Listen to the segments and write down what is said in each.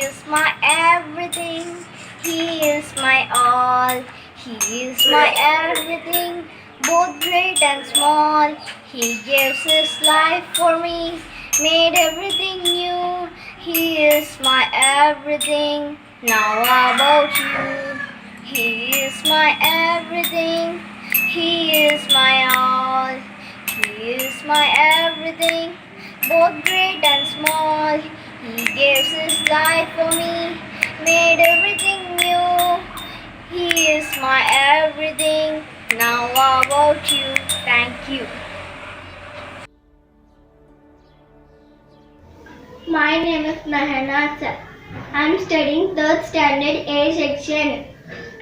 is my everything. He is my all. He is my everything, both great and small. He gives his life for me, made everything new. He is my everything. Now about you. He is my everything. He is my all. He is my everything, both great and small. He gives his life for me, made everything new. He is my everything. Now about you. Thank you. My name is Mahana Sir. I am studying 3rd standard A section.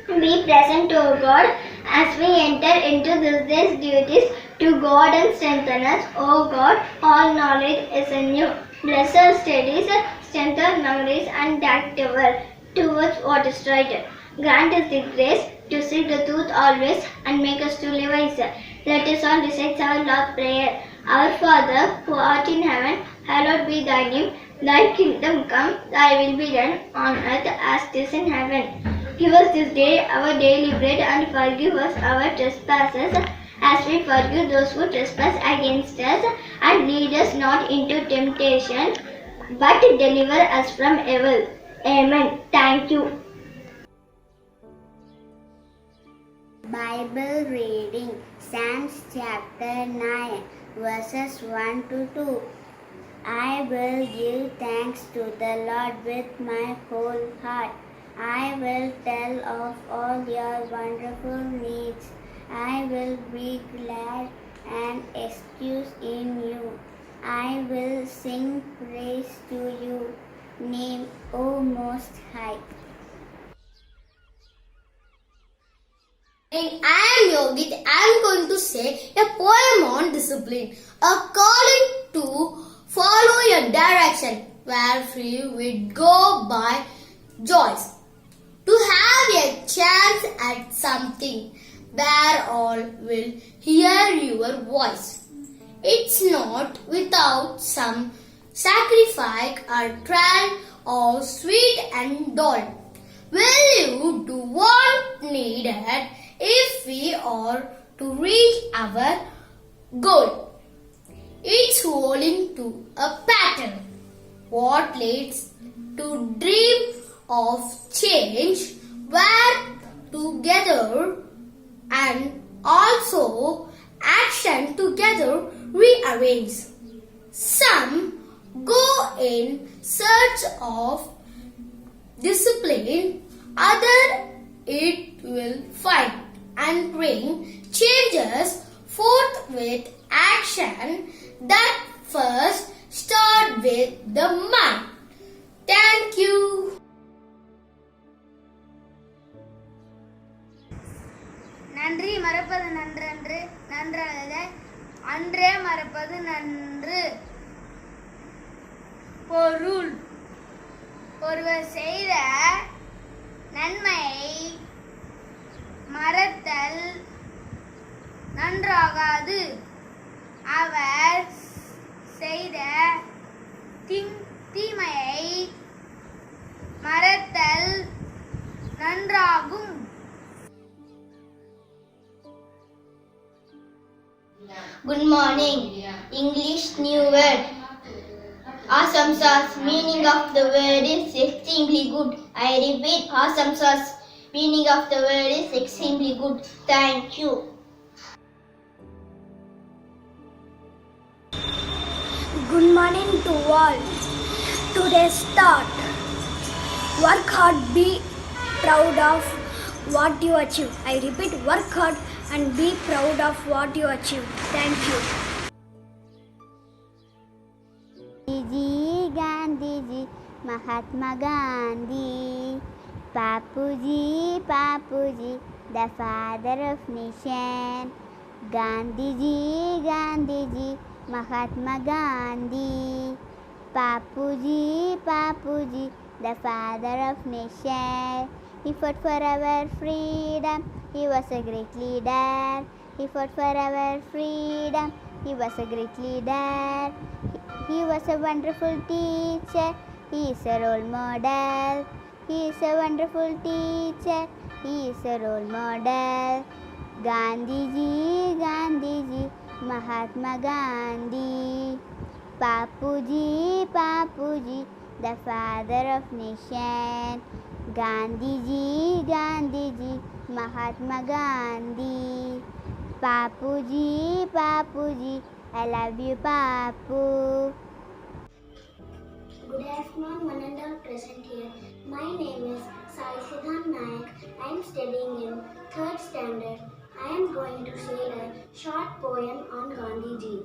Be present, O God, as we enter into this day's duties to God and strengthen us. O God, all knowledge is in you. Bless our studies, strengthen memories and direct our towards what is right. Grant us the grace to seek the truth always and make us truly wise. Let us all recite our Lord's Prayer. Our Father, who art in heaven, hallowed be thy name. Thy kingdom come, thy will be done on earth as it is in heaven. Give us this day our daily bread and forgive us our trespasses as we forgive those who trespass against us. And lead us not into temptation, but deliver us from evil. Amen. Thank you. Bible reading, Psalms chapter 9, verses 1 to 2. I will give thanks to the Lord with my whole heart. I will tell of all your wonderful deeds. I will be glad and excuse in you. I will sing praise to you, name, O Most High. And I am Yogit. I am going to say a poem on discipline, a calling to follow your direction, where free we go by choice. To have a chance at something where all will hear your voice. It's not without some sacrifice or trial or sweet and dull. Will you do what needed if we are to reach our goal? It's rolling to a pattern. What leads to dream of change where together and also action together rearrange. Some go in search of discipline, other it will find and bring changes forth with action that first start with the mind. Thank you. நன்றி மறப்பது நன்றன்று நன்றல்ல அன்றே மறப்பது நன்று. பொருள் ஒருவர் செய்த நன்மையை மறத்தல் நன்றாகாது. அவர் செய்த தீமையை மறத்தல் நன்றாகும். Good morning. English new word. Awesome sauce. Meaning of the word is extremely good. I repeat, awesome sauce. Meaning of the word is extremely good. Thank you. Good morning to all. Today's thought. Work hard, be proud of what you achieve. I repeat, work hard and be proud of what you achieve. Thank you. Gandhiji, Mahatma Gandhi, Papuji, the father of nation. Gandhiji, Mahatma Gandhi, Papuji, the father of nation. He fought for our freedom, he was a great leader. He fought for our freedom, he was a great leader. He was a wonderful teacher, He is a role model. He is a wonderful teacher. He is a role model. Gandhiji, Gandhiji, Mahatma Gandhi. Papuji, Papuji, the father of nation. Gandhiji, Gandhiji, Mahatma Gandhi. Papuji, Papuji, I love you, Papu. Good afternoon, one and all present here. My name is Sai Siddhan Nayak. I am studying in 3rd standard. I am going to say a short poem on Gandhiji.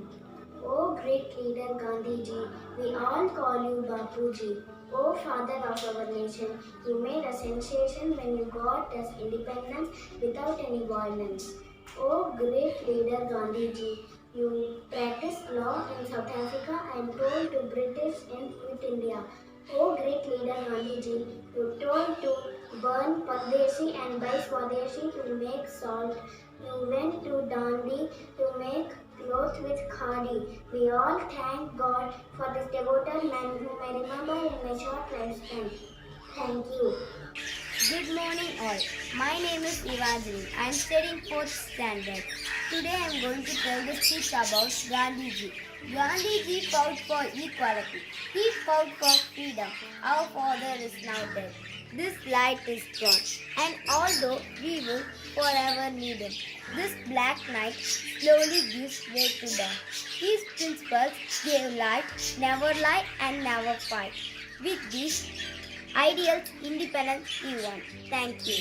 O great leader Gandhiji, we all call you Bapuji. O father of our nation, you made a sensation when you got us independence without any violence. O great leader Gandhiji, you practiced law in South Africa and told to British in quit India. O great leader Gandhiji, you told to burn Pardeshi and buy Swadeshi to make salt. You went to Dandi to make clothes with khadi. We all thank God for this devoted man who may remember in a short lifespan. Thank you. Good morning all. My name is Evangeline. I am studying 4th standard. Today I am going to tell the speech about Gandhiji. Gandhiji fought for equality. He fought for freedom. Our father is now dead. This light is gone. And although we will forever need him, this black night slowly gives way to dawn. His principles gave light, never lie and never fight. With these ideals, independence he won. Thank you.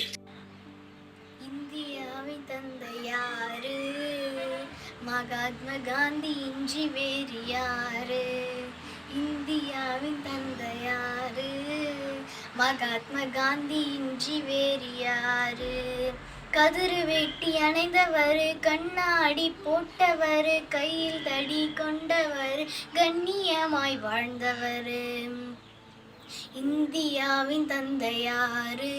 இந்தியாவின் தந்தை யாரு? மகாத்மா காந்தி இன்றி வேறு யாரு? இந்தியாவின் தந்தை யாரு? மகாத்மா காந்தி இன்றி வேறு யாரு? கதிரு வெட்டி அணைந்தவர், கண்ணாடி போட்டவர், கையில் தடி கொண்டவர், கண்ணியமாய் வாழ்ந்தவர். இந்தியாவின் தந்தை யாரு?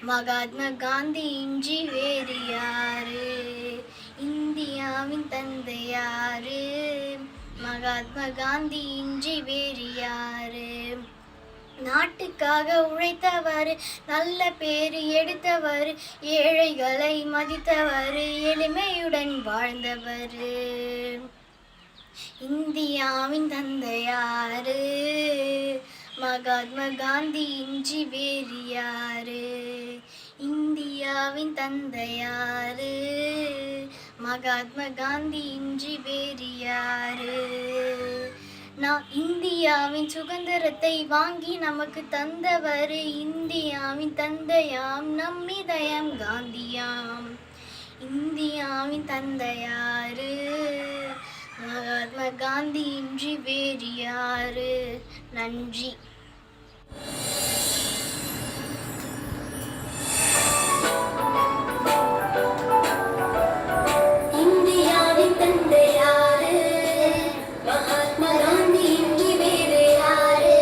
மகாத்மா காந்தி இன்றி வேறு யாரு? இந்தியாவின் தந்தை யாரு? மகாத்மா காந்தி இன்றி வேறு யாரு? நாட்டுக்காக உழைத்தவர், நல்ல பேரு எடுத்தவர், ஏழைகளை மதித்தவர், எளிமையுடன் வாழ்ந்தவர். இந்தியாவின் தந்தை யாரு? மகாத்மா காந்தி இன்றி வேறு யாரு? இந்தியாவின் தந்தை யாரு? மகாத்மா காந்தி இன்றி வேறு யாரு? நான் இந்தியாவின் சுதந்திரத்தை வாங்கி நமக்கு தந்தவர், இந்தியாவின் தந்தையாம், நம்மிதயம் காந்தியாம். இந்தியாவின் தந்தை யாரு? மகாத்மா காந்தி இன்றி வேறு யாரு? நன்றி. இந்தியாவின் தந்தை யாரு? மகாத்மா காந்தி இன்றி வேறு யாரு?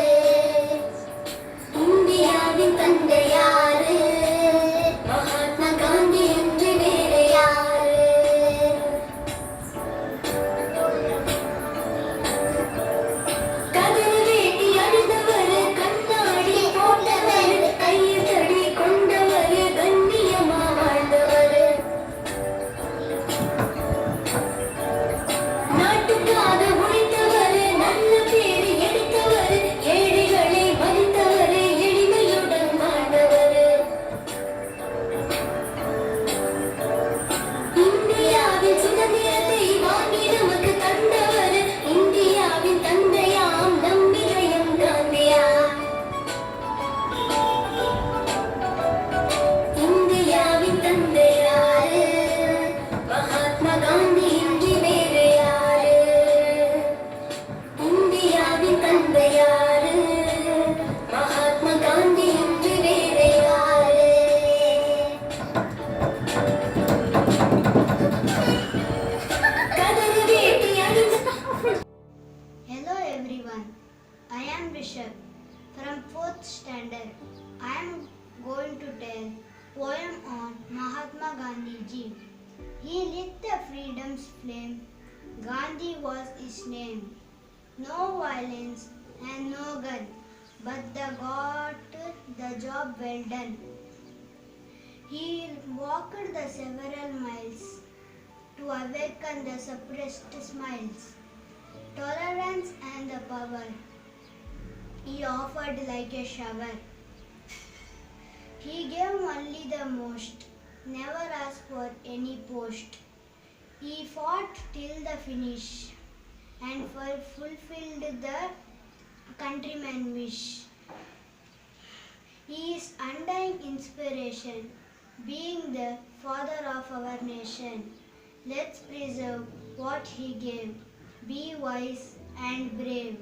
இந்தியாவின் தந்தை யாரு? மகாத்மா காந்தி இன்றி வேறு யாரு? கதிரு வேட்டி அணிந்தவர், கண்ணாடி போட்டவர், கையில் தடி கொண்டவர், கண்ணியமா வாழ்ந்தவர். நாட்டுக்காக உழைத்தவர், நல்ல பேரு எடுத்தவர், ஏழைகளை மதித்தவர், எளிமையுடன் வாழ்ந்தவர். இந்தியாவின் சுதந்திரத்தை வாங்கி நமக்கு தந்தவர், இந்தியாவின் தந்தையாம், நம்மிதயம் காந்தியாம். இந்தியாவின் தந்தை யாரு? மகாத்மா காந்தி இன்றி வேறு யாரு? இந்தியாவின் தந்தை யாரு? மகாத்மா காந்தி இன்றி வேறு யாரு? கதிரு வேட்டி அணிந்த Hello everyone, I am Rishabh from 4th standard. I am going to tell poem on Mahatma Gandhi ji. He lit the freedom's flame, Gandhi was his name. No violence and no gun, but they got the job well done. He walked the several miles to awaken the suppressed smiles, tolerance and the power. He offered like a shower. He gave only the most, never asked for any post. He fought till the finish and fulfilled the countryman wish. He is undying inspiration, being the father of our nation. Let's preserve what he gave, be wise and brave.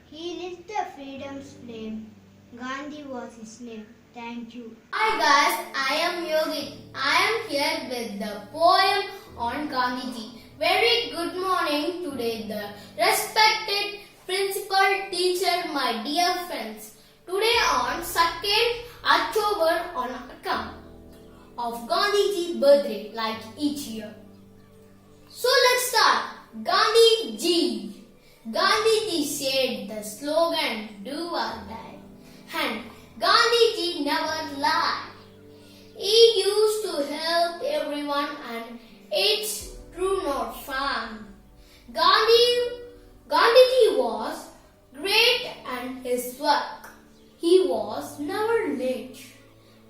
He lit the freedom's flame. Gandhi was his name. Thank you. Hi guys, I am Yogi. I am here with the poem on Gandhiji. Very good morning today, the respected principal, teacher, my dear friends. Today on 2nd October on account of Gandhiji's birthday like each year. So let's start. Gandhiji. Gandhiji said the slogan do or die. And Gandhiji never lied. He used to help everyone and it's true not fun. Gandhiji was great and his work. He was never late.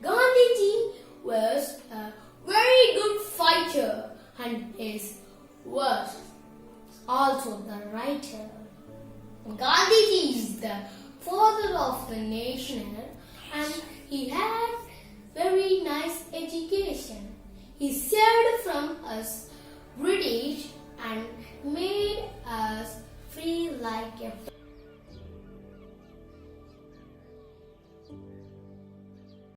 Gandhiji was a very good fighter and his was also the writer. Gandhiji is the father of the nation and he had very nice education. He saved from us British